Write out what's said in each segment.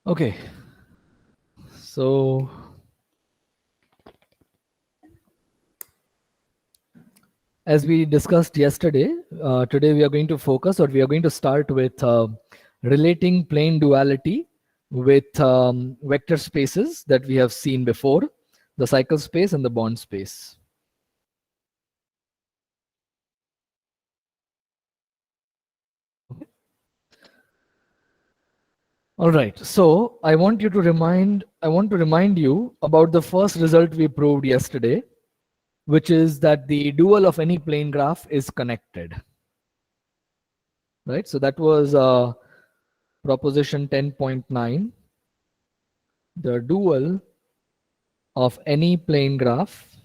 Okay, so as we discussed yesterday, today we are going to focus, or we are going to start with relating plane duality with vector spaces that we have seen before, the cycle space and the bond space. All right, so I want to remind you about the first result we proved yesterday, which is that the dual of any plane graph is connected. Right, so that was proposition 10.9. The dual of any plane graph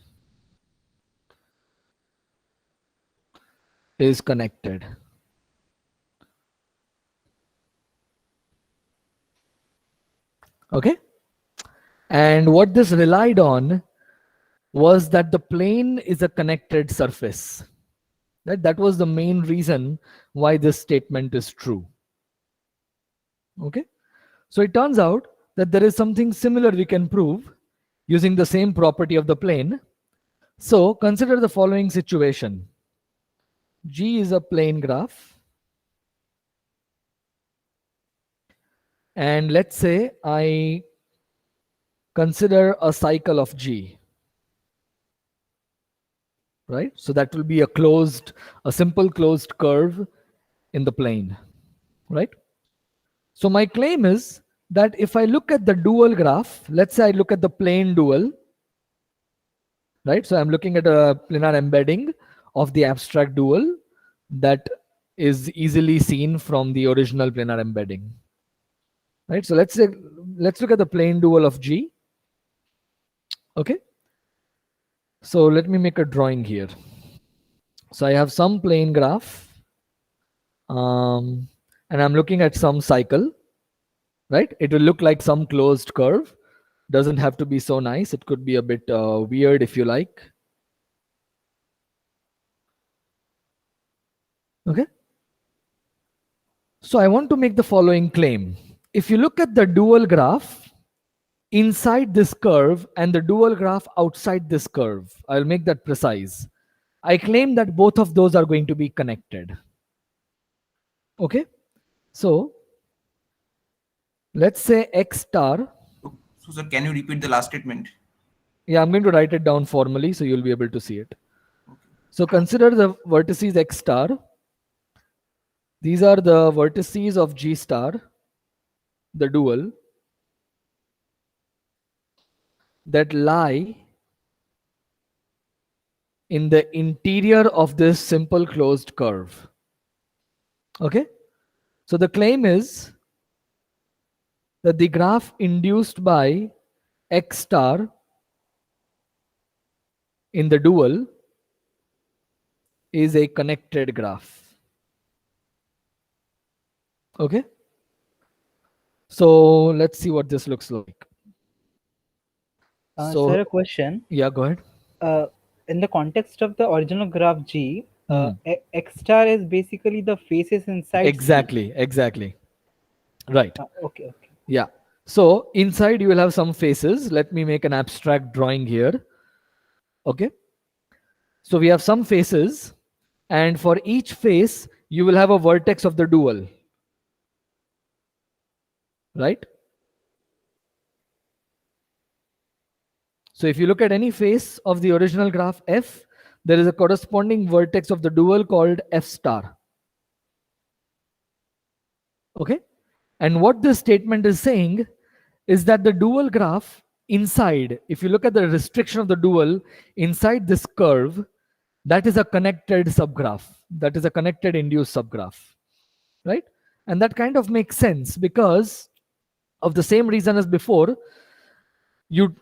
is connected. Okay, and what this relied on was that the plane is a connected surface. That was the main reason why this statement is true. Okay, so it turns out that there is something similar we can prove using the same property of the plane. So consider the following situation. G is a plane graph, and let's say I consider a cycle of G. Right, so that will be a simple closed curve in the plane. Right, so my claim is that if I look at the dual graph, let's say I look at the plane dual, right, so I'm looking at a planar embedding of the abstract dual that is easily seen from the original planar embedding. Right, so let's look at the plane dual of G. Okay, so let me make a drawing here. So I have some plane graph, and I'm looking at some cycle. Right, it will look like some closed curve. Doesn't have to be so nice. It could be a bit weird if you like. Okay, so I want to make the following claim. If you look at the dual graph inside this curve and the dual graph outside this curve, I'll make that precise. I claim that both of those are going to be connected. Okay, so let's say X star. So sir, can you repeat the last statement? Yeah, I'm going to write it down formally so you'll be able to see it. So consider the vertices X star. These are the vertices of G star, the dual, that lie in the interior of this simple closed curve. Okay, so the claim is that the graph induced by X star in the dual is a connected graph. Okay, so let's see what this looks like. Sir, a question. Yeah, go ahead. In the context of the original graph G, X star is basically the faces inside. Exactly. Right. Okay. Yeah. So inside you will have some faces. Let me make an abstract drawing here. Okay. So we have some faces, and for each face, you will have a vertex of the dual. Right? So if you look at any face of the original graph F, there is a corresponding vertex of the dual called F star. Okay? And what this statement is saying is that the dual graph inside, if you look at the restriction of the dual inside this curve, that is a connected subgraph. That is a connected induced subgraph. Right? And that kind of makes sense because of the same reason as before. You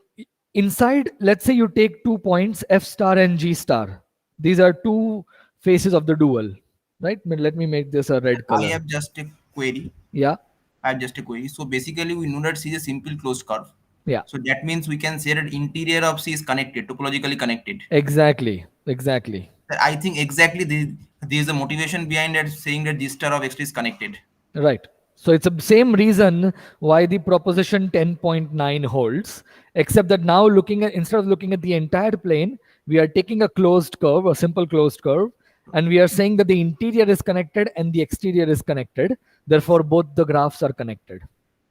inside, let's say you take 2 points, F star and G star. These are two faces of the dual. Right? Let me make this a red color. I have just a query. Yeah. I have just a query. So basically, we know that C is a simple closed curve. Yeah. So that means we can say that interior of C is connected, topologically connected. Exactly. I think exactly this is the motivation behind that saying that G star of X is connected. Right. So it's the same reason why the proposition 10.9 holds, except that now instead of looking at the entire plane, we are taking a closed curve, a simple closed curve, and we are saying that the interior is connected and the exterior is connected. Therefore, both the graphs are connected.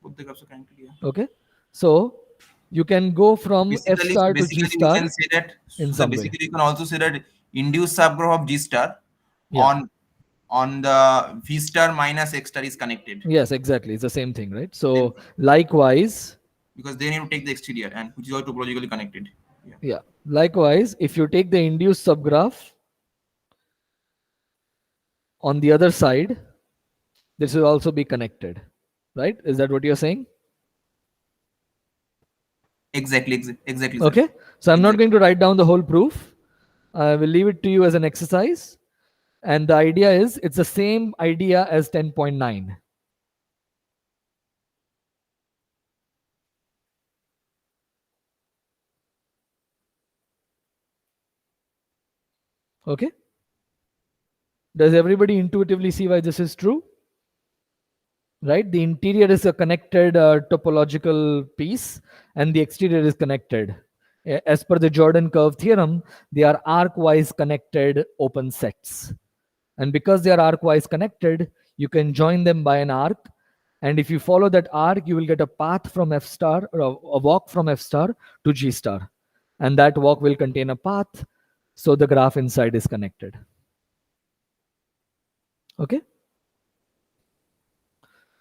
Both the graphs are connected, yeah. Okay. So you can go from F star to G Basically, we star can say that. in So some way. basically, you can also say that induced subgraph of G star Yeah. on the V star minus X star is connected. Yes, exactly. It's the same thing, right? So likewise, because they need to take the exterior, and which is all topologically connected. Yeah. yeah. Likewise, if you take the induced subgraph on the other side, this will also be connected, right? Is that what you're saying? Exactly, sir. Okay. So I'm not going to write down the whole proof. I will leave it to you as an exercise. And the idea is it's the same idea as 10.9. Okay. Does everybody intuitively see why this is true? Right? The interior is a connected topological piece and the exterior is connected. As per the Jordan curve theorem, they are arc-wise connected open sets. And because they are arc-wise connected, you can join them by an arc. And if you follow that arc, you will get a path from F star, or a walk from F star to G star. And that walk will contain a path. So the graph inside is connected. Okay.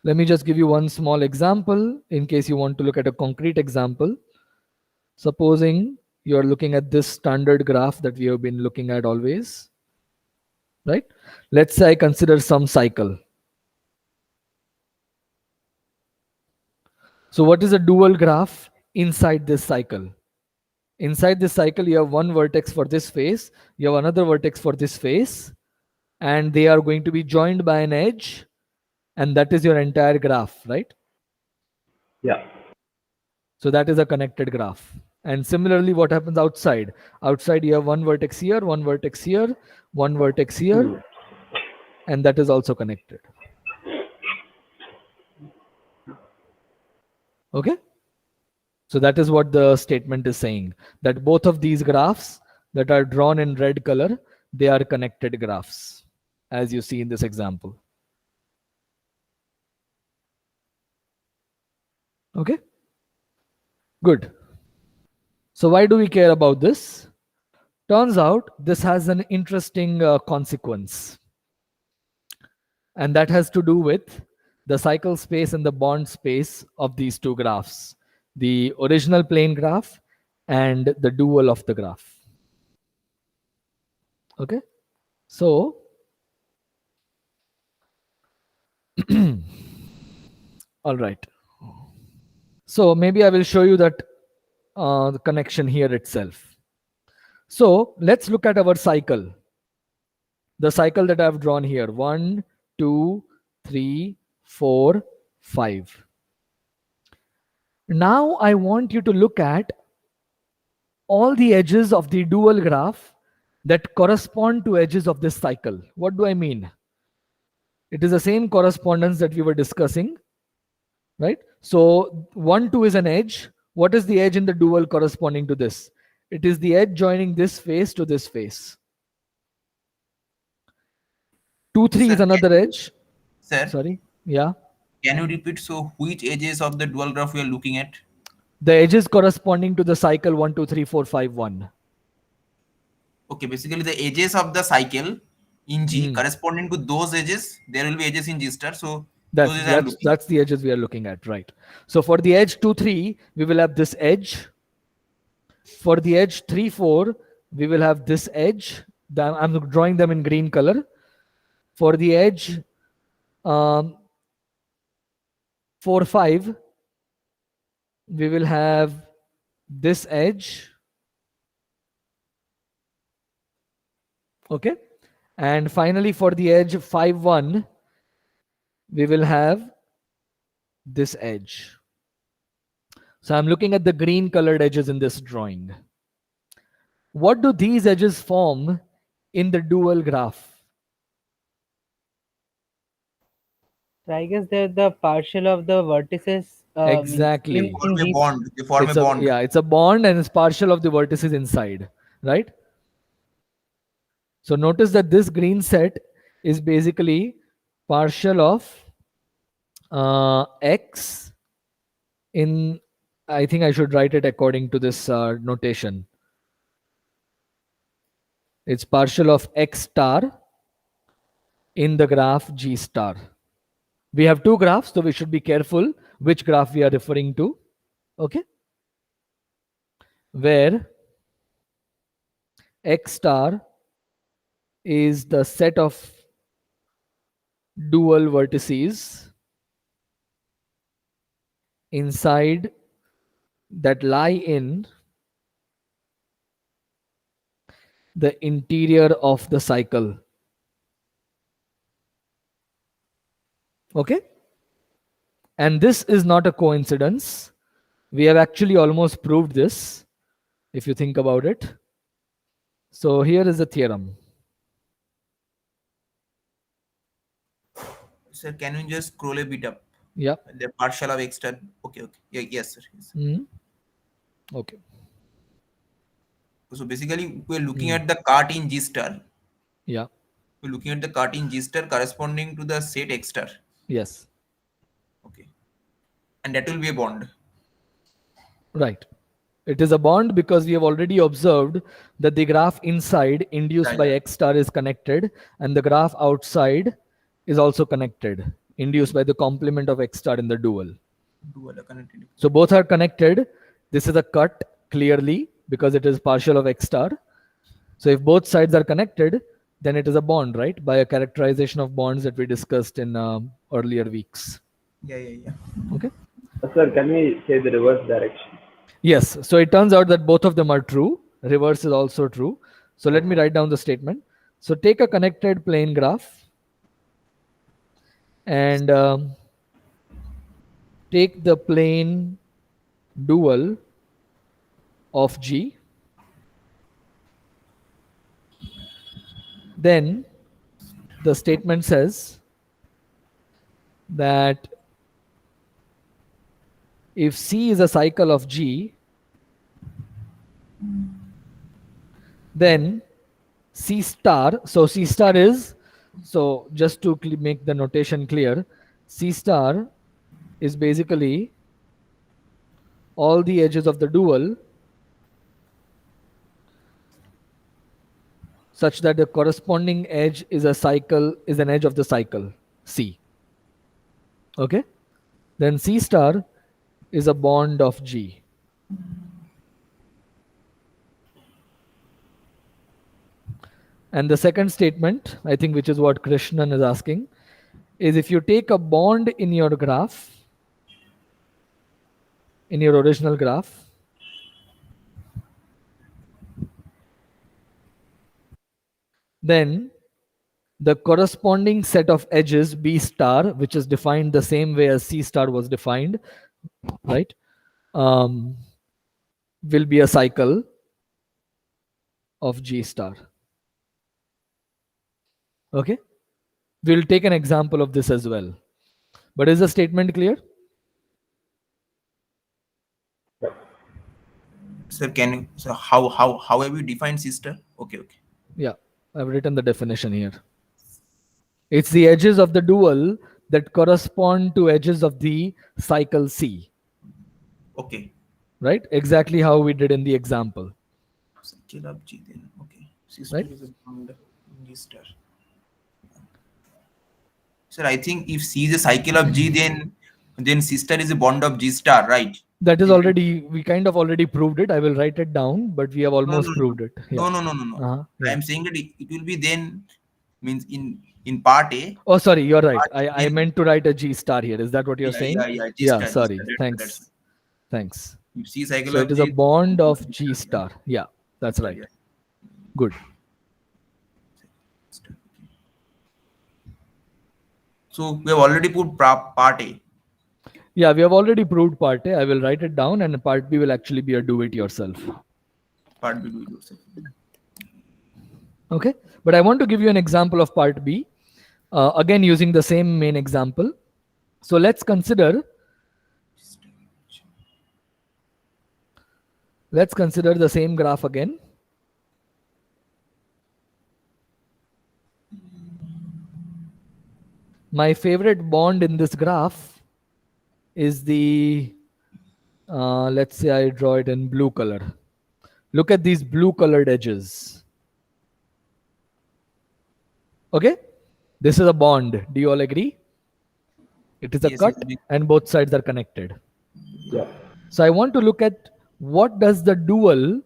Let me just give you one small example in case you want to look at a concrete example. Supposing you're looking at this standard graph that we have been looking at always, right? Let's say I consider some cycle. So what is a dual graph inside this cycle? Inside this cycle, you have one vertex for this face, you have another vertex for this face, and they are going to be joined by an edge, and that is your entire graph, right? Yeah. So that is a connected graph. And similarly, what happens outside? Outside, you have one vertex here, one vertex here, one vertex here, and that is also connected. Okay? So that is what the statement is saying, that both of these graphs that are drawn in red color, they are connected graphs, as you see in this example. Okay? Good. So why do we care about this? Turns out this has an interesting consequence. And that has to do with the cycle space and the bond space of these two graphs, the original plane graph and the dual of the graph. Okay? So, all right. So maybe I will show you that the connection here itself. So let's look at our cycle. The cycle that I've drawn here, 1, 2, 3, 4, 5. Now I want you to look at all the edges of the dual graph that correspond to edges of this cycle. What do I mean? It is the same correspondence that we were discussing, right? So 1, 2 is an edge. What is the edge in the dual corresponding to this? It is the edge joining this face to this face. 2, 3 Sir, is another edge. Sir, Sorry. Yeah. can you repeat? So which edges of the dual graph we are looking at? The edges corresponding to the cycle 1, 2, 3, 4, 5, 1. Okay, basically the edges of the cycle in G corresponding to those edges, there will be edges in G star. So those edges I am looking. That's the edges we are looking at, right? So for the edge 2, 3, we will have this edge. For the edge 3, 4, we will have this edge. I'm drawing them in green color. For the edge 4, 5, we will have this edge. Okay. And finally, for the edge 5, 1, we will have this edge. So I'm looking at the green colored edges in this drawing. What do these edges form in the dual graph? So I guess they're the partial of the vertices. Exactly. In Form a G. bond. They form a It's a, bond. yeah, it's a bond and it's partial of the vertices inside, right? So notice that this green set is basically partial of x in, I think I should write it according to this notation. It's partial of x star in the graph G star. We have two graphs, so we should be careful which graph we are referring to. Okay? Where x star is the set of dual vertices inside that lie in the interior of the cycle. Okay? And this is not a coincidence. We have actually almost proved this, if you think about it. So here is the theorem. Sir, can you just scroll a bit up? Yeah. The partial of x star. Okay. Yeah, yes, sir. Yes. Mhm. Okay. So basically, we're looking at the cart in G star. Yeah. We're looking at the cart in G star corresponding to the set x star. Yes. Okay. And that will be a bond. Right. It is a bond because we have already observed that the graph inside induced Right. by x star is connected and the graph outside is also connected, induced by the complement of x star in the dual. Dual connected. So both are connected. This is a cut clearly because it is partial of x star. So if both sides are connected, then it is a bond, right? By a characterization of bonds that we discussed in earlier weeks. Yeah. Okay. Sir, can we say the reverse direction? Yes. So it turns out that both of them are true. Reverse is also true. So let me write down the statement. So take a connected plane graph and take the plane dual of G. Then the statement says that if C is a cycle of G, then C star, so C star is, so just to make the notation clear, C star is basically all the edges of the dual such that the corresponding edge is a cycle, is an edge of the cycle C. Okay? Then C star is a bond of G. And the second statement, I think, which is what Krishnan is asking, is if you take a bond in your graph, in your original graph, then the corresponding set of edges B star, which is defined the same way as C star was defined, right, will be a cycle of G star. Okay? We'll take an example of this as well. But is the statement clear? Sir, can you, so how have you defined sister? Okay. Yeah, I've written the definition here. It's the edges of the dual that correspond to edges of the cycle C. Okay. Right? Exactly how we did in the example. Cycle of G then. Okay. Sister Right? is a bond in G star. Sir, I think if C is a cycle of G, then sister is a bond of G star, right? That is already, we kind of already proved it. I will write it down, but we have almost proved it. Yeah. No. Uh-huh. I Yeah. am saying that it will be then, means in part A. Oh, sorry, you're right. Part I A- meant to write a G star here. Is that what you're saying? Yeah, G Yeah, star, G sorry. star, Thanks. Thanks. If C cycle So of it is G, a bond of G star. Yeah, that's right. Yeah. Good. So we have already put part A. Yeah, we have already proved part A. I will write it down, and part B will actually be a do it yourself. Part B do it yourself. Okay. But I want to give you an example of part B. Again, using the same main example. So let's consider the same graph again. My favorite bond in this graph is the, let's say I draw it in blue color. Look at these blue colored edges. Okay, this is a bond. Do you all agree? It is a Yes, cut yes, and both sides are connected. Yeah. So I want to look at what does the dual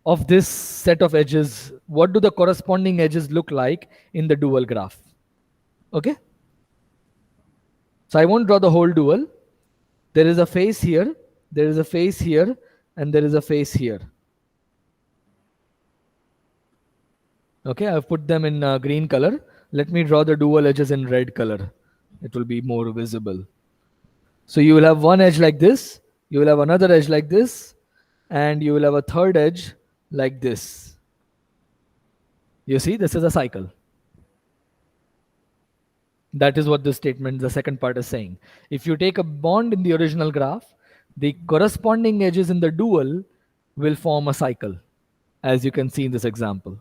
of this set of edges, what do the corresponding edges look like in the dual graph? Okay. So I won't draw the whole dual. There is a face here, there is a face here, and there is a face here. Okay, I've put them in green color. Let me draw the dual edges in red color. It will be more visible. So you will have one edge like this, you will have another edge like this, and you will have a third edge like this. You see, this is a cycle. That is what this statement, the second part, is saying. If you take a bond in the original graph, the corresponding edges in the dual will form a cycle, as you can see in this example.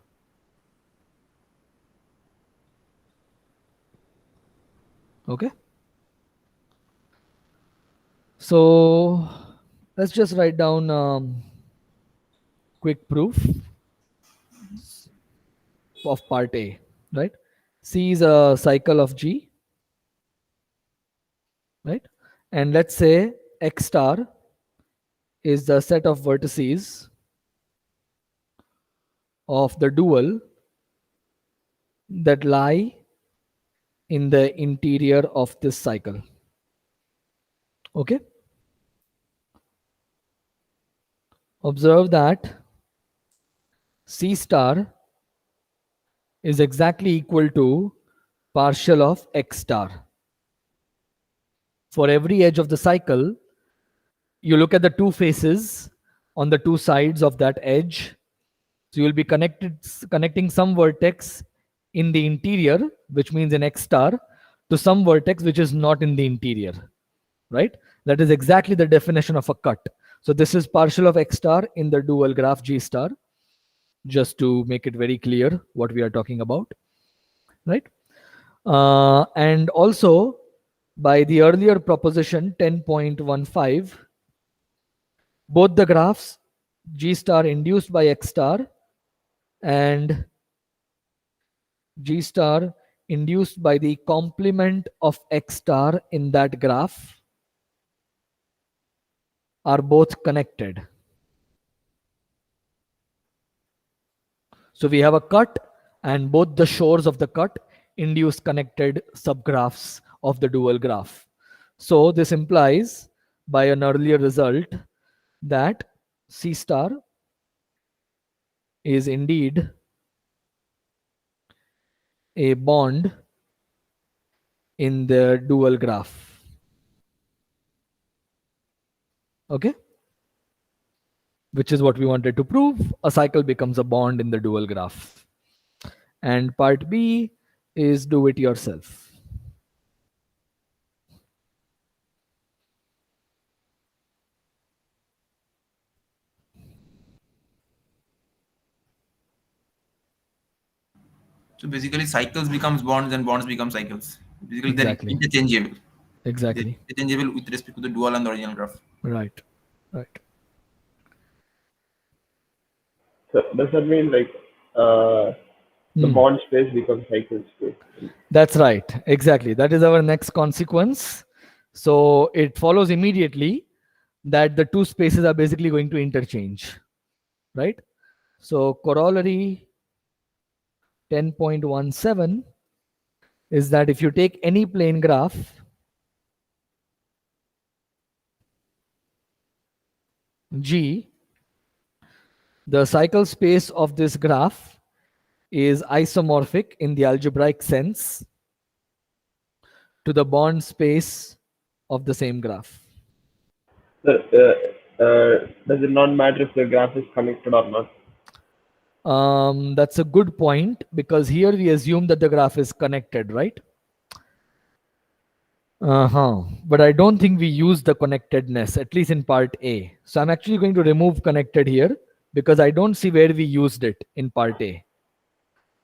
Okay. So let's just write down quick proof of part A, right? C is a cycle of G, right? And let's say X star is the set of vertices of the dual that lie in the interior of this cycle. Okay. Observe that C star is exactly equal to partial of X star. For every edge of the cycle, you look at the two faces on the two sides of that edge. So you'll be connecting some vertex in the interior, which means in X star, to some vertex which is not in the interior, right? That is exactly the definition of a cut. So this is partial of X star in the dual graph G star, just to make it very clear what we are talking about, right? And also by the earlier proposition 10.15, both the graphs G star induced by X star and G star induced by the complement of X star in that graph are both connected. So we have a cut, and both the shores of the cut induce connected subgraphs of the dual graph. So this implies, by an earlier result, that C star is indeed a bond in the dual graph. Okay, which is what we wanted to prove. A cycle becomes a bond in the dual graph. And part B is do it yourself. So basically, cycles becomes bonds and bonds become cycles. Basically, Exactly. they're interchangeable. Exactly. They're interchangeable with respect to the dual and the original graph. Right. Right. So does that mean like the bond space becomes cycle space? That's right. Exactly. That is our next consequence. So it follows immediately that the two spaces are basically going to interchange, right? So corollary 10.17 is that if you take any plane graph G, the cycle space of this graph is isomorphic in the algebraic sense to the bond space of the same graph. So, does it not matter if the graph is connected or not? That's a good point, because here we assume that the graph is connected, right? But I don't think we use the connectedness, at least in part A. So I'm actually going to remove connected here because I don't see where we used it in part A.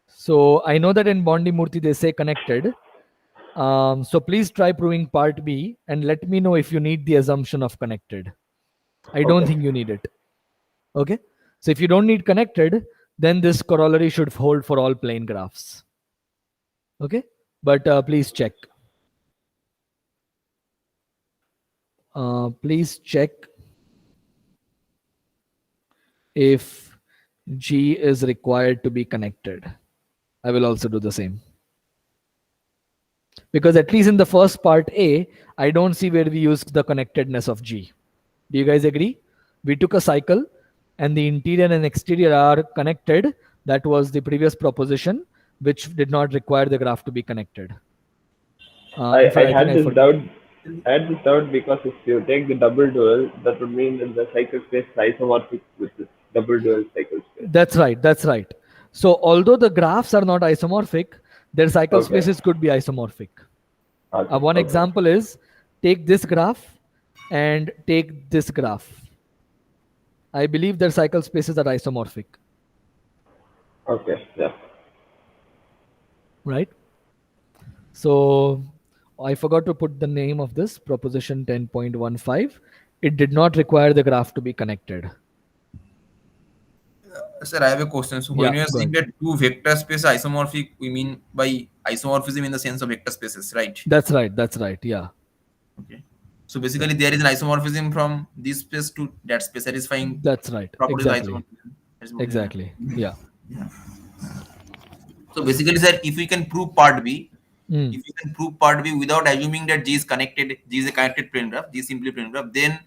So I know that in Bondi Murthy they say connected. So please try proving part B and let me know if you need the assumption of connected. I don't think you need it. Okay. So if you don't need connected, then this corollary should hold for all plane graphs. Okay. But please check. Please check if G is required to be connected. I will also do the same. Because at least in the first part A, I don't see where we used the connectedness of G. Do you guys agree? We took a cycle and the interior and exterior are connected. That was the previous proposition, which did not require the graph to be connected. I had this doubt. I had this doubt because if you take the double dual, that would mean that the cycle space is isomorphic with this double dual cycle space. That's right. That's right. So although the graphs are not isomorphic, their cycle spaces could be isomorphic. One example is take this graph and take this graph. I believe their cycle spaces are isomorphic. Okay, yeah. Right? So I forgot to put the name of this, proposition 10.15. It did not require the graph to be connected. Sir, I have a question. So when you are saying that two vector space isomorphic, we mean by isomorphism in the sense of vector spaces, right? That's right. That's right. Yeah. Okay. So basically, there is an isomorphism from this space to that space, satisfying. That's right. Exactly. Exactly. Yeah. So basically, sir, if we can prove part B, if we can prove part B without assuming that G is connected, G is a connected plane graph, G is simply plane graph, then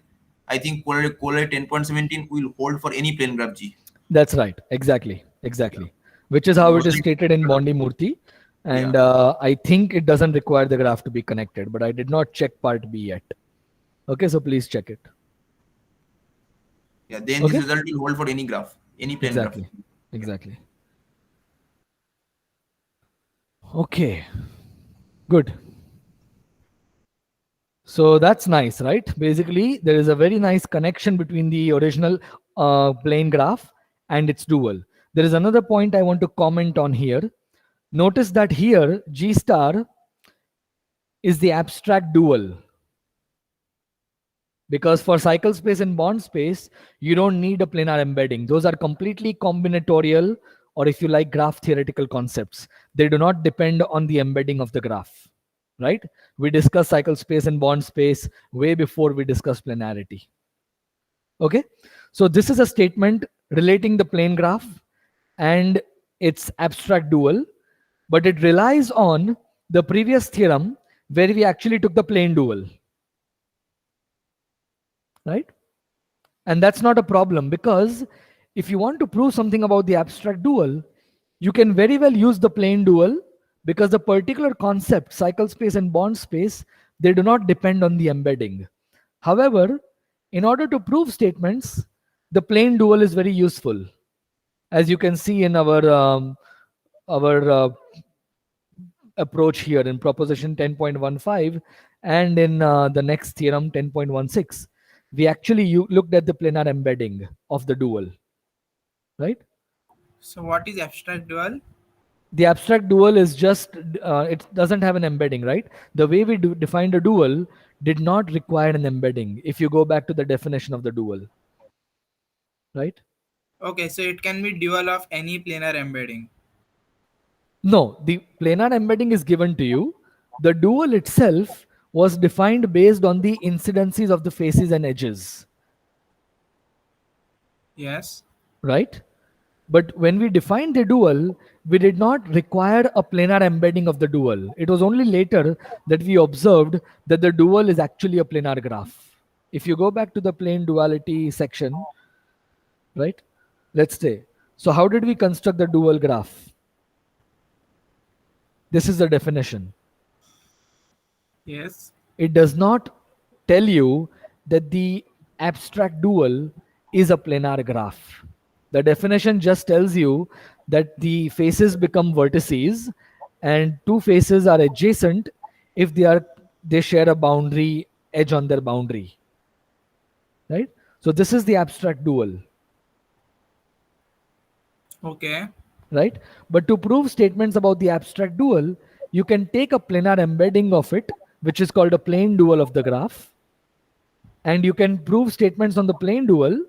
I think corollary 10.17 will hold for any plane graph G. That's right. Exactly. Exactly. Yeah. Which is how it is stated in Bondi Murthy. And I think it doesn't require the graph to be connected, but I did not check part B yet. Okay, so please check it. Yeah, then this result will hold for any graph, any plane graph. Exactly. Okay, good. So that's nice, right? Basically, there is a very nice connection between the original plane graph and its dual. There is another point I want to comment on here. Notice that here, G star is the abstract dual. Because for cycle space and bond space, you don't need a planar embedding. Those are completely combinatorial, or if you like, graph theoretical concepts. They do not depend on the embedding of the graph, right? We discussed cycle space and bond space way before we discussed planarity. Okay, so this is a statement relating the plane graph and its abstract dual, but it relies on the previous theorem where we actually took the plane dual. Right? And that's not a problem, because if you want to prove something about the abstract dual, you can very well use the plane dual, because the particular concept, cycle space and bond space, they do not depend on the embedding. However, in order to prove statements, the plane dual is very useful, as you can see in our approach here in proposition 10.15 and in the next theorem 10.16. We actually looked at the planar embedding of the dual, right? So what is abstract dual? The abstract dual is just, it doesn't have an embedding, right? The way we defined a dual did not require an embedding, if you go back to the definition of the dual, right? Okay, so it can be dual of any planar embedding. No, the planar embedding is given to you. The dual itself was defined based on the incidences of the faces and edges. Yes. Right? But when we defined the dual, we did not require a planar embedding of the dual. It was only later that we observed that the dual is actually a planar graph. If you go back to the plane duality section, right? Let's say, so how did we construct the dual graph? This is the definition. Yes. It does not tell you that the abstract dual is a planar graph. The definition just tells you that the faces become vertices and two faces are adjacent if they are they share a boundary edge on their boundary, right? So this is the abstract dual, Okay. right? But to prove statements about the abstract dual, you can take a planar embedding of it, which is called a plane dual of the graph, and you can prove statements on the plane dual.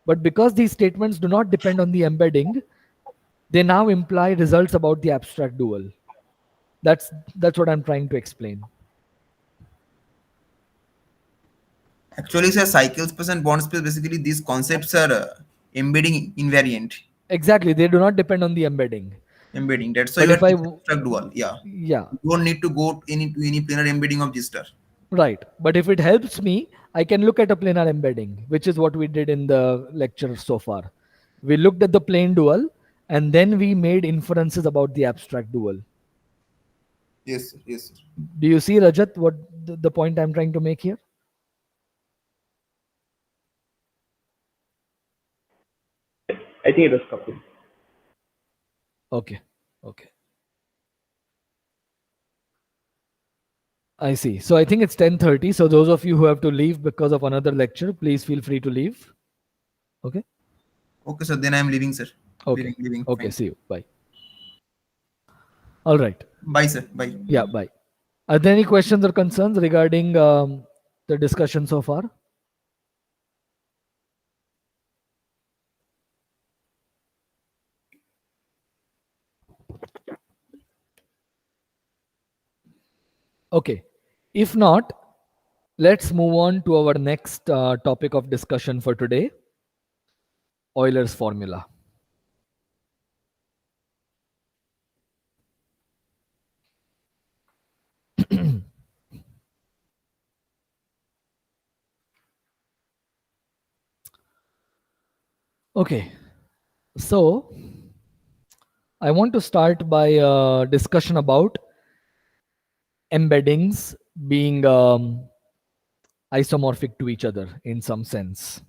But because these statements do not depend on the embedding, they now imply results about the abstract dual. That's what I'm trying to explain. Actually, sir, cycle space and bond space, basically these concepts are embedding invariant. Exactly, they do not depend on the embedding. Embedding. That's why But you if are I abstract dual. Yeah. yeah, You don't need to go to any planar embedding of G star. right. But if it helps me, I can look at a planar embedding, which is what we did in the lecture so far. We looked at the plane dual and then we made inferences about the abstract dual. Yes, sir. Yes, sir. Do you see, Rajat, what the point I'm trying to make here? I think it was coupled. Okay. Okay. I see. So I think it's 10:30. So those of you who have to leave because of another lecture, please feel free to leave. Okay. Okay, sir. Then I am leaving, sir. Okay. Leaving. Okay. Fine. See you. Bye. All right. Bye, sir. Bye. Yeah. Bye. Are there any questions or concerns regarding the discussion so far? Okay. If not, let's move on to our next topic of discussion for today, Euler's formula. Okay. So I want to start by a discussion about embeddings being isomorphic to each other in some sense.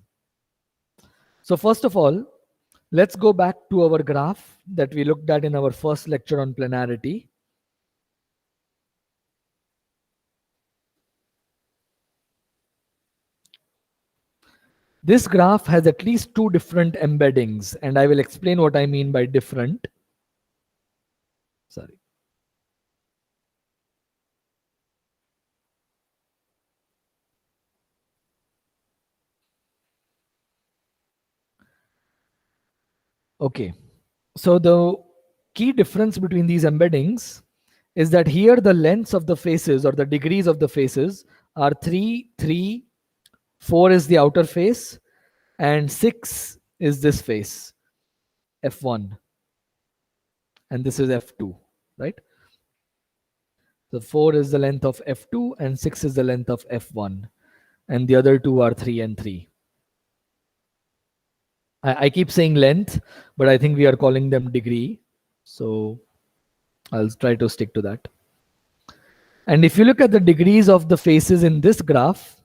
So first of all, let's go back to our graph that we looked at in our first lecture on planarity. This graph has at least two different embeddings, and I will explain what I mean by different. Sorry. Okay. So the key difference between these embeddings is that here the lengths of the faces or the degrees of the faces are 3, 3, 4 is the outer face, and 6 is this face, F1. And this is F2, right? So 4 is the length of F2 and 6 is the length of F1. And the other two are 3 and 3. I keep saying length, but I think we are calling them degree. So I'll try to stick to that. And if you look at the degrees of the faces in this graph,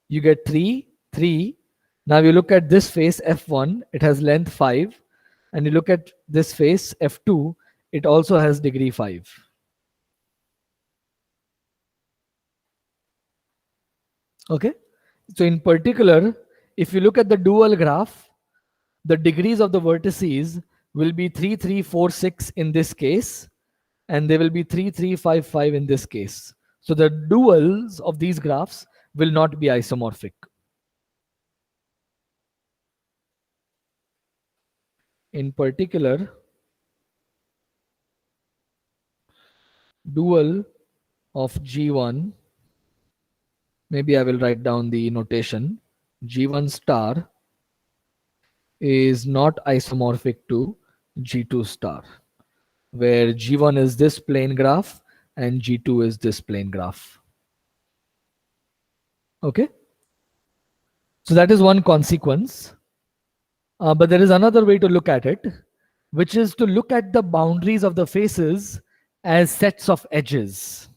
you get 3, 3. Now you look at this face F1, it has length 5. And you look at this face F2, it also has degree 5. Okay. So in particular, if you look at the dual graph, the degrees of the vertices will be 3, 3, 4, 6 in this case, and they will be 3, 3, 5, 5 in this case. So the duals of these graphs will not be isomorphic. In particular, dual of G1, maybe I will write down the notation, G1 star is not isomorphic to G2 star, where G1 is this plane graph and G2 is this plane graph. Okay. So that is one consequence. But there is another way to look at it, which is to look at the boundaries of the faces as sets of edges.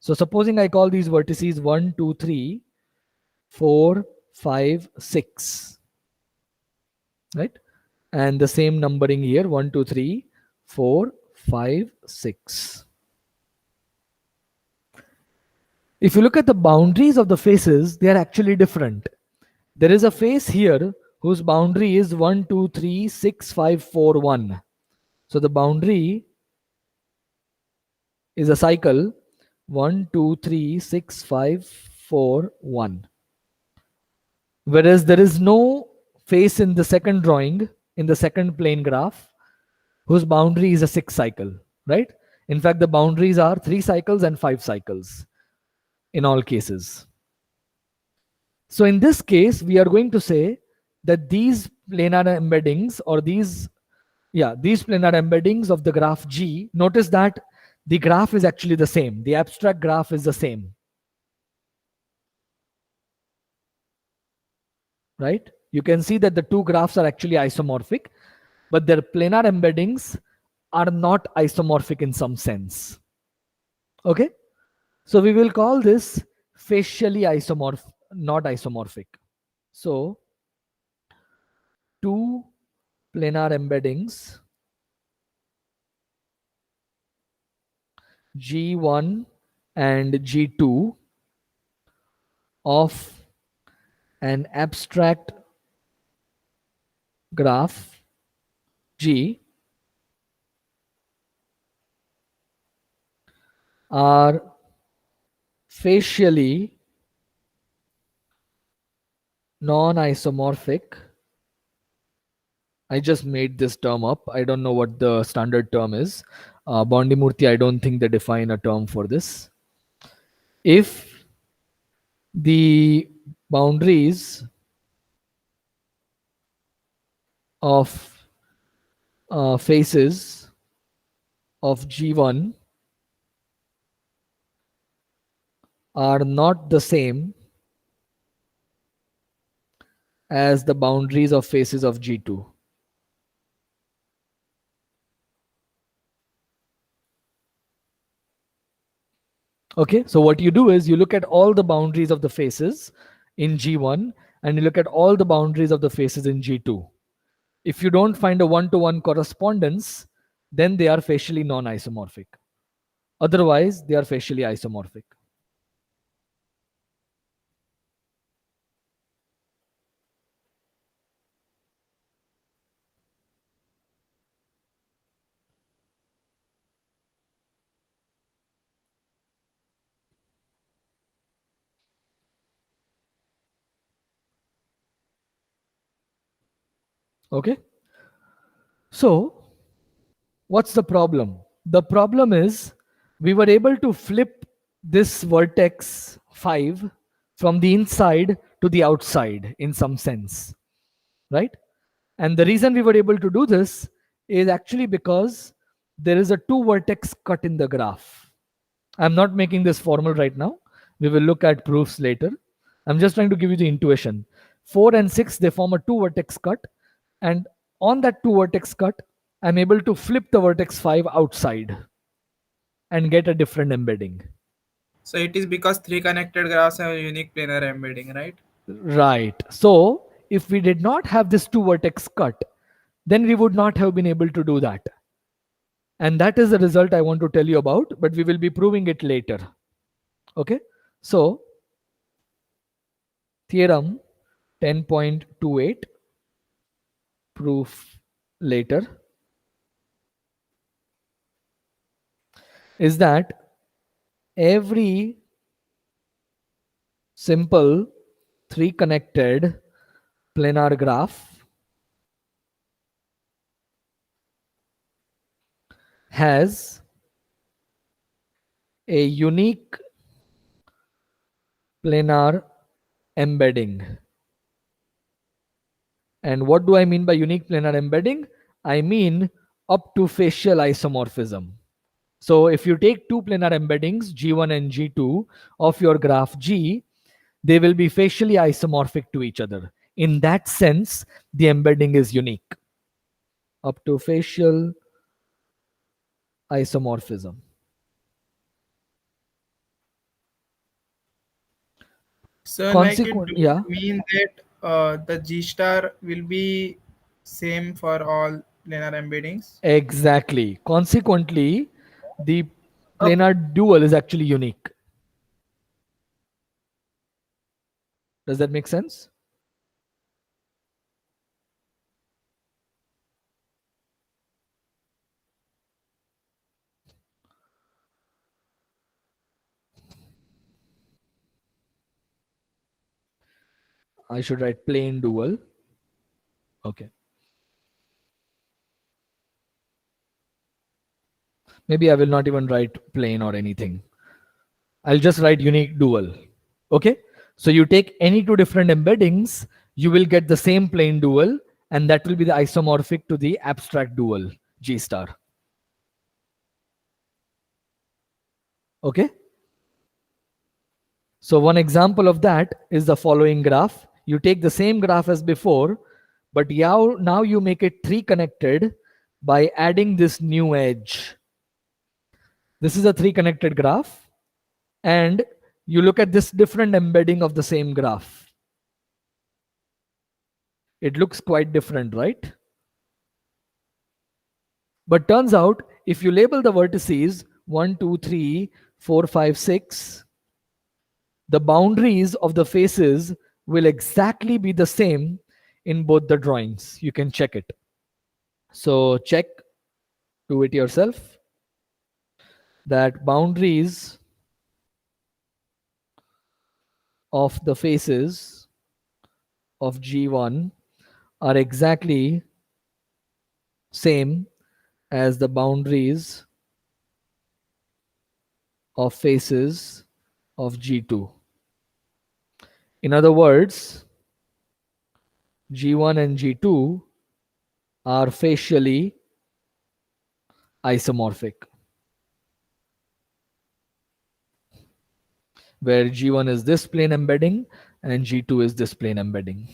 So supposing I call these vertices 1, 2, 3, 4, 5, 6, right? And the same numbering here, 1, 2, 3, 4, 5, 6. If you look at the boundaries of the faces, they are actually different. There is a face here whose boundary is 1, 2, 3, 6, 5, 4, 1. So the boundary is a cycle 1, 2, 3, 6, 5, 4, 1. Whereas there is no face in the second drawing, in the second plane graph, whose boundary is a 6 cycle, right? In fact, the boundaries are 3 cycles and 5 cycles in all cases. So in this case, we are going to say that these planar embeddings or these planar embeddings of the graph G, notice that the graph is actually the same. The abstract graph is the same. Right? You can see that the two graphs are actually isomorphic, but their planar embeddings are not isomorphic in some sense. Okay? So we will call this facially not isomorphic. So two planar embeddings G1 and G2 of an abstract graph G are facially non-isomorphic. I just made this term up. I don't know what the standard term is. Bondimurthy, I don't think they define a term for this. If the boundaries of faces of G1 are not the same as the boundaries of faces of G2. Okay, so what you do is you look at all the boundaries of the faces in G1 and you look at all the boundaries of the faces in G2. If you don't find a one-to-one correspondence, then they are facially non-isomorphic. Otherwise, they are facially isomorphic. Okay. So what's the problem? The problem is we were able to flip this vertex 5 from the inside to the outside in some sense, right? And the reason we were able to do this is actually because there is a 2 vertex cut in the graph. I'm not making this formal right now. We will look at proofs later. I'm just trying to give you the intuition. 4 and 6, they form a 2 vertex cut. And on that 2 vertex cut, I'm able to flip the vertex 5 outside and get a different embedding. So it is because 3 connected graphs have a unique planar embedding, right? Right. So if we did not have this 2 vertex cut, then we would not have been able to do that. And that is the result I want to tell you about, but we will be proving it later. Okay. So theorem 10.28, proof later, is that every simple 3 connected planar graph has a unique planar embedding. And what do I mean by unique planar embedding? I mean up to facial isomorphism. So if you take 2 planar embeddings, G1 and G2 of your graph G, they will be facially isomorphic to each other. In that sense, the embedding is unique. Up to facial isomorphism. So Consequent, yeah. mean that the G star will be same for all planar embeddings. Exactly. Consequently, the planar dual is actually unique. Does that make sense? I should write plane dual. Okay. Maybe I will not even write plane or anything. I'll just write unique dual. Okay. So you take any two different embeddings, you will get the same plane dual, and that will be the isomorphic to the abstract dual G star. Okay. So one example of that is the following graph. You take the same graph as before, but now you make it 3 connected by adding this new edge. This is a 3 connected graph, and you look at this different embedding of the same graph. It looks quite different, right? But turns out, if you label the vertices 1, 2, 3, 4, 5, 6, the boundaries of the faces will exactly be the same in both the drawings. You can check it. So check, do it yourself, that boundaries of the faces of G1 are exactly same as the boundaries of faces of G2. In other words, G1 and G2 are facially isomorphic, where G1 is this plane embedding and G2 is this plane embedding.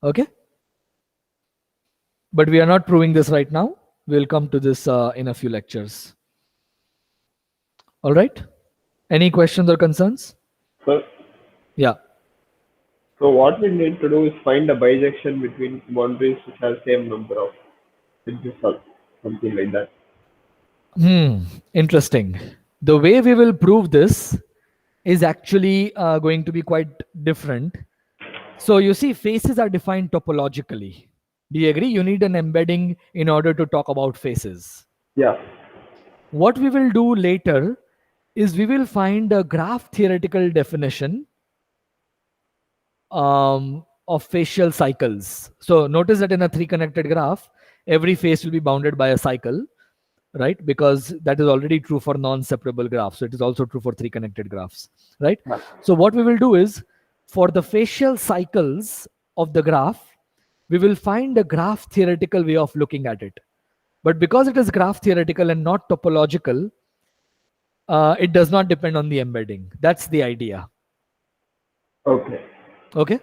Okay? But we are not proving this right now. We'll come to this in a few lectures. All right? Any questions or concerns? So, yeah. So what we need to do is find a bijection between boundaries which have same number of edges or something like that. Interesting. The way we will prove this is actually going to be quite different. So you see, faces are defined topologically. Do you agree? You need an embedding in order to talk about faces. Yeah. What we will do later is we will find a graph theoretical definition of facial cycles. So notice that in a 3 connected graph, every face will be bounded by a cycle, right? Because that is already true for non-separable graphs. So it is also true for 3 connected graphs, right? Yeah. So what we will do is, for the facial cycles of the graph, we will find a graph theoretical way of looking at it. But because it is graph theoretical and not topological, it does not depend on the embedding. That's the idea. Okay. Okay.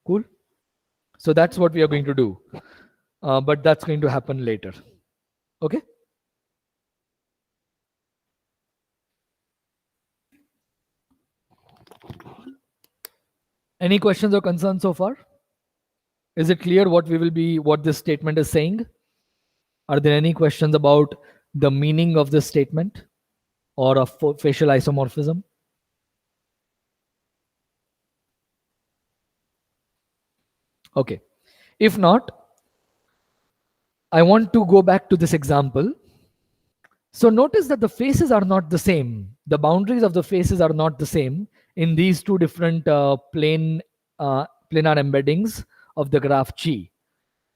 Cool. So that's what we are going to do. But that's going to happen later. Okay. Any questions or concerns so far? Is it clear what this statement is saying? Are there any questions about the meaning of this statement or of facial isomorphism? Okay. If not, I want to go back to this example. So notice that the faces are not the same. The boundaries of the faces are not the same in these two different planar embeddings of the graph G.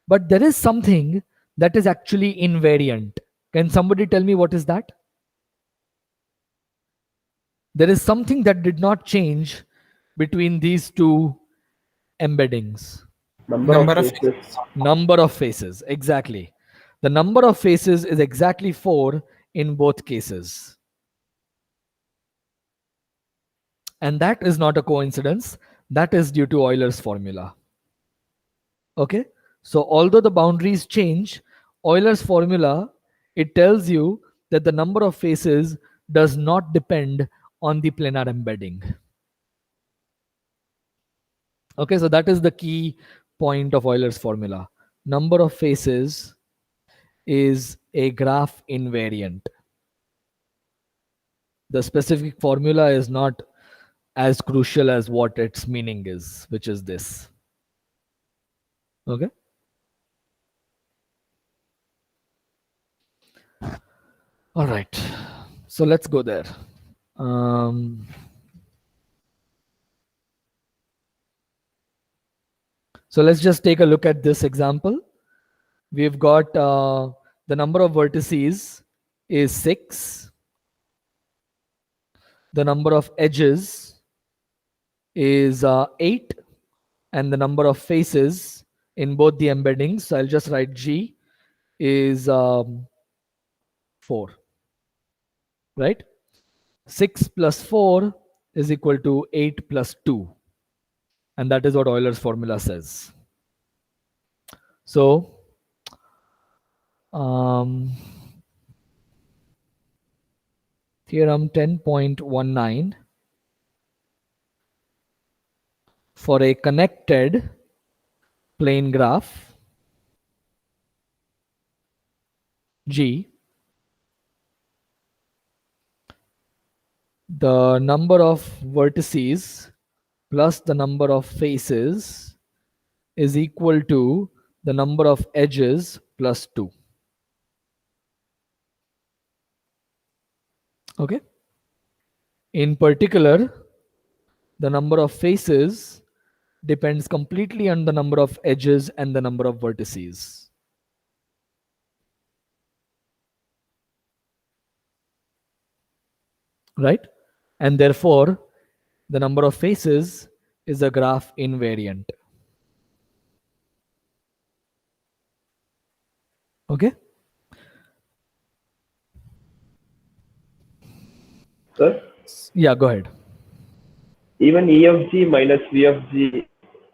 But there is something that is actually invariant. Can somebody tell me what is that? There is something that did not change between these two embeddings. Number of faces. Number of faces, exactly. The number of faces is exactly 4 in both cases. And that is not a coincidence. That is due to Euler's formula. Okay. So although the boundaries change, Euler's formula, it tells you that the number of faces does not depend on the planar embedding. Okay, so that is the key point of Euler's formula. Number of faces is a graph invariant. The specific formula is not as crucial as what its meaning is, which is this. Okay. All right. So let's go there. So let's just take a look at this example. We've got the number of vertices is 6. The number of edges is 8. And the number of faces in both the embeddings, so I'll just write G, is 4. Right? 6 plus 4 is equal to 8 plus 2. And that is what Euler's formula says. So, theorem 10.19, for a connected plane graph G, the number of vertices plus the number of faces is equal to the number of edges plus 2. Okay. In particular, the number of faces depends completely on the number of edges and the number of vertices. Right? And therefore, the number of faces is a graph invariant. Okay? Sir? Yeah, go ahead. Even E of G minus V of G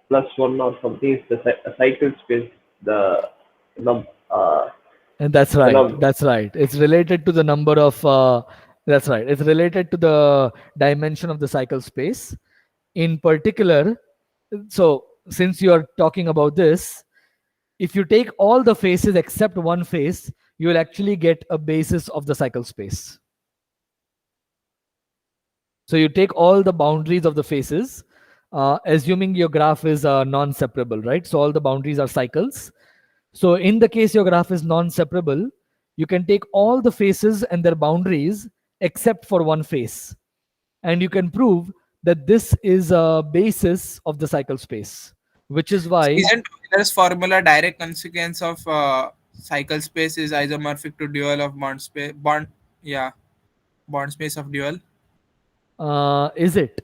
plus 1 or something is the cycle space, and that's right. That's right. It's related to the number of, that's right. It's related to the dimension of the cycle space. In particular, so since you are talking about this, if you take all the faces except one face, you will actually get a basis of the cycle space. So you take all the boundaries of the faces, assuming your graph is non-separable, right? So all the boundaries are cycles. So in the case your graph is non-separable, you can take all the faces and their boundaries except for one face. And you can prove that this is a basis of the cycle space, which is why... Isn't Euler's formula direct consequence of cycle space is isomorphic to dual of bond space? Bond space of dual. Is it?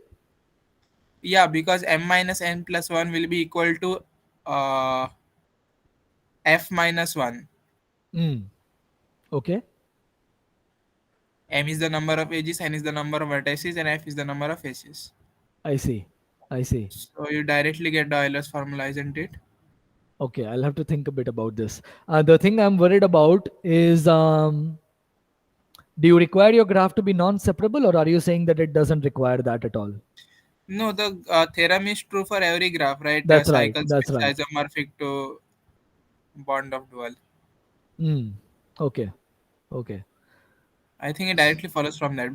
Yeah, because m minus n plus 1 will be equal to f minus 1. Okay. M is the number of edges, n is the number of vertices, and f is the number of faces. I see. I see. So you directly get the Euler's formula, isn't it? Okay, I'll have to think a bit about this. The thing I'm worried about is, do you require your graph to be non-separable, or are you saying that it doesn't require that at all? No, the theorem is true for every graph, right? That's the right. cycle That's space right. isomorphic to bond of dual. Okay. Okay. I think it directly follows from that.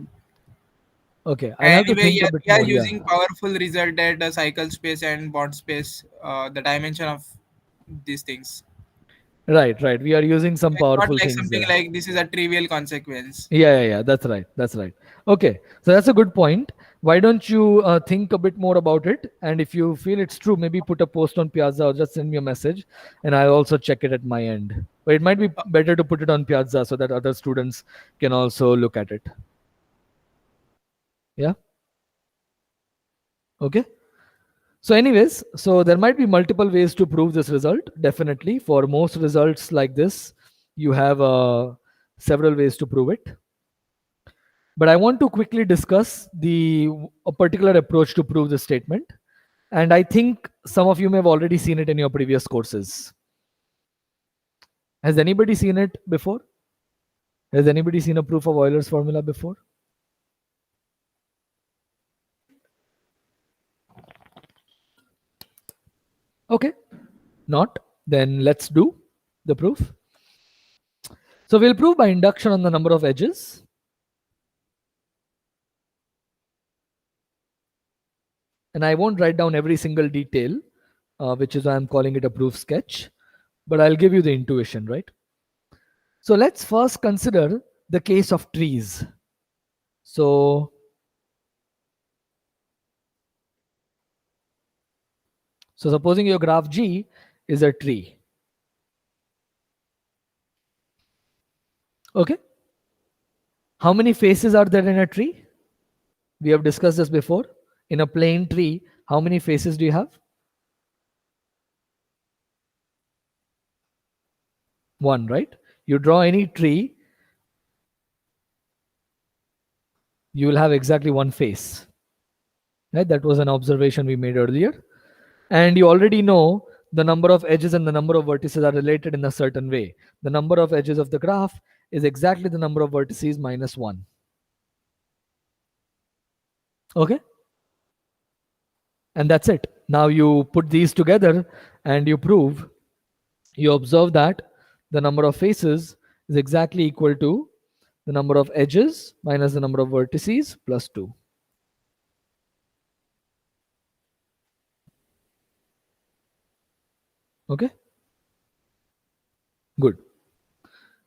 Okay. I'll have to think a bit we are more. using powerful result at the cycle space and bond space, the dimension of these things. Right. We are using some powerful not like things something there. like this is a trivial consequence. Yeah. That's right. Okay. So that's a good point. Why don't you think a bit more about it? And if you feel it's true, maybe put a post on Piazza or just send me a message, and I'll also check it at my end. But it might be better to put it on Piazza so that other students can also look at it. Yeah. Okay. So anyways, so there might be multiple ways to prove this result. Definitely for most results like this, you have several ways to prove it. But I want to quickly discuss a particular approach to prove the statement. And I think some of you may have already seen it in your previous courses. Has anybody seen it before? Has anybody seen a proof of Euler's formula before? Okay, not. Then let's do the proof. So we'll prove by induction on the number of edges. And I won't write down every single detail, which is why I'm calling it a proof sketch, but I'll give you the intuition, right? So let's first consider the case of trees. So supposing your graph G is a tree. Okay. How many faces are there in a tree? We have discussed this before. In a plain tree, how many faces do you have? One, right? You draw any tree, you will have exactly one face. Right? That was an observation we made earlier. And you already know the number of edges and the number of vertices are related in a certain way. The number of edges of the graph is exactly the number of vertices minus 1. Okay? And that's it. Now you put these together and you prove, you observe that the number of faces is exactly equal to the number of edges minus the number of vertices plus 2. Okay? Good.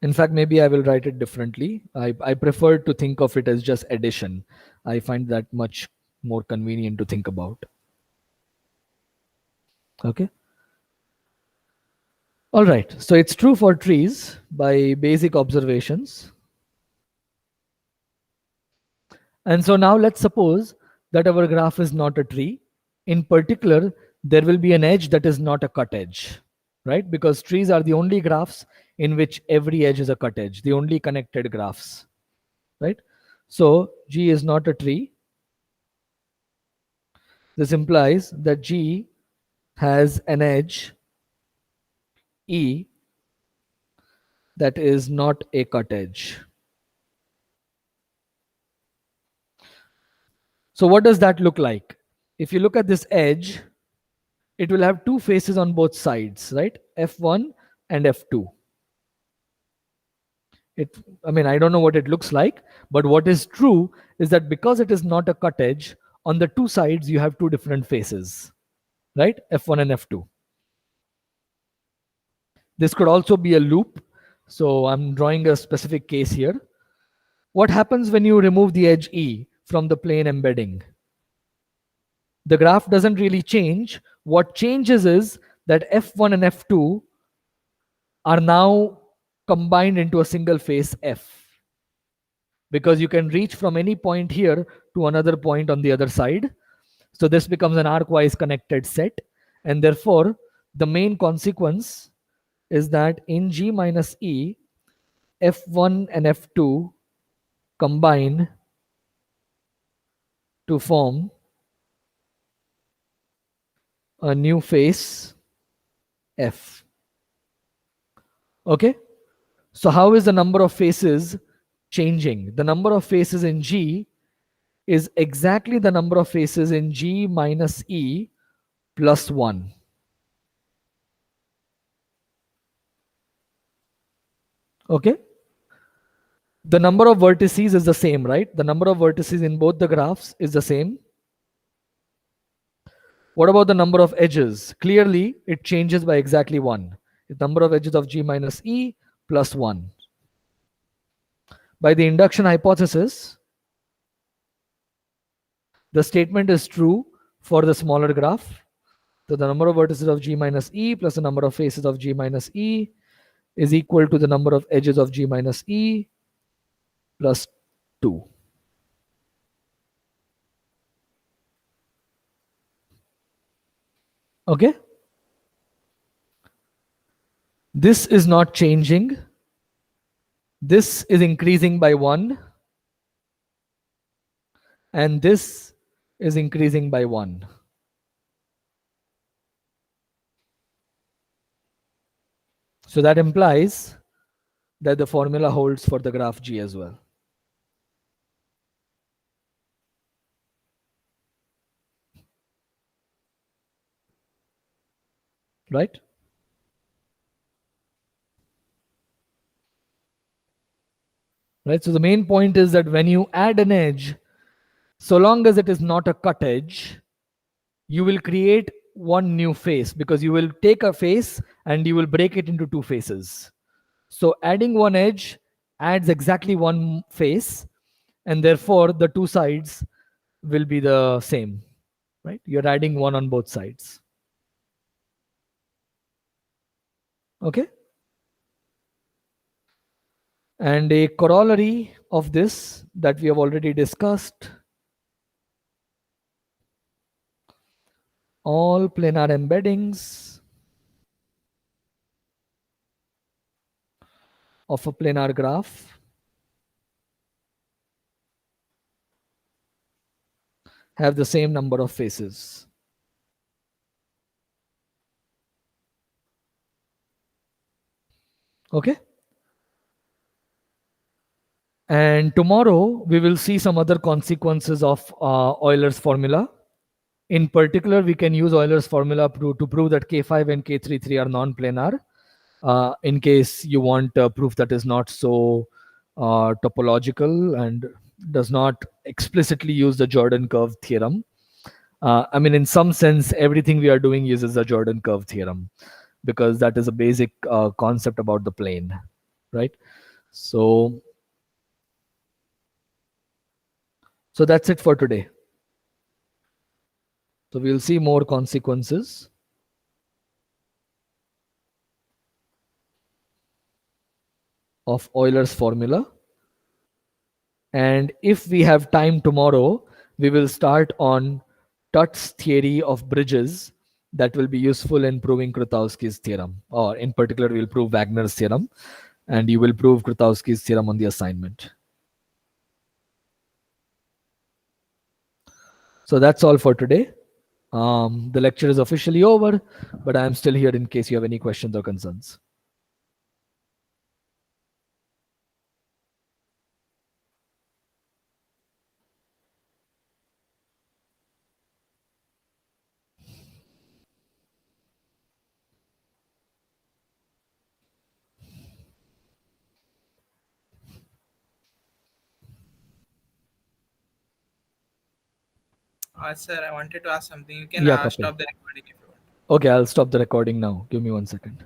In fact, maybe I will write it differently. I prefer to think of it as just addition. I find that much more convenient to think about. Okay. All right. So it's true for trees by basic observations. And so now let's suppose that our graph is not a tree. In particular, there will be an edge that is not a cut edge, right? Because trees are the only graphs in which every edge is a cut edge, the only connected graphs, right? So G is not a tree. This implies that G has an edge E that is not a cut edge. So what does that look like? If you look at this edge, it will have two faces on both sides, right? F1 and F2. I don't know what it looks like, but what is true is that because it is not a cut edge, on the two sides you have two different faces, right? F1 and F2. This could also be a loop. So I'm drawing a specific case here. What happens when you remove the edge E from the plane embedding? The graph doesn't really change. What changes is that F1 and F2 are now combined into a single face F. Because you can reach from any point here to another point on the other side. So this becomes an arcwise connected set. And therefore, the main consequence is that in G minus E, F1 and F2 combine to form a new face F. Okay? So how is the number of faces changing? The number of faces in G is exactly the number of faces in G minus E plus 1. Okay? The number of vertices is the same, right? The number of vertices in both the graphs is the same. What about the number of edges? Clearly, it changes by exactly 1. The number of edges of G minus E plus 1. By the induction hypothesis, the statement is true for the smaller graph. So the number of vertices of G minus E plus the number of faces of G minus E is equal to the number of edges of G minus E plus 2. Okay? This is not changing. This is increasing by 1. And this is increasing by 1. So that implies that the formula holds for the graph G as well. Right? Right. So the main point is that when you add an edge, so long as it is not a cut edge, you will create one new face, because you will take a face and you will break it into two faces. So adding one edge adds exactly one face, and therefore the two sides will be the same, right? You're adding one on both sides. Okay. And a corollary of this that we have already discussed, all planar embeddings of a planar graph have the same number of faces. Okay. And tomorrow we will see some other consequences of Euler's formula. In particular, we can use Euler's formula to prove that K5 and K33 are non-planar. In case you want proof that is not so topological and does not explicitly use the Jordan curve theorem. I mean, in some sense, everything we are doing uses the Jordan curve theorem, because that is a basic concept about the plane, right? So that's it for today. So we'll see more consequences of Euler's formula. And if we have time tomorrow, we will start on Tutt's theory of bridges that will be useful in proving Krutowski's theorem, or in particular, we'll prove Wagner's theorem, and you will prove Krutowski's theorem on the assignment. So that's all for today. The lecture is officially over, but I am still here in case you have any questions or concerns. Sir, I wanted to ask something. You can Yeah, Kapil. stop the recording if you want. Okay, I'll stop the recording now. Give me 1 second.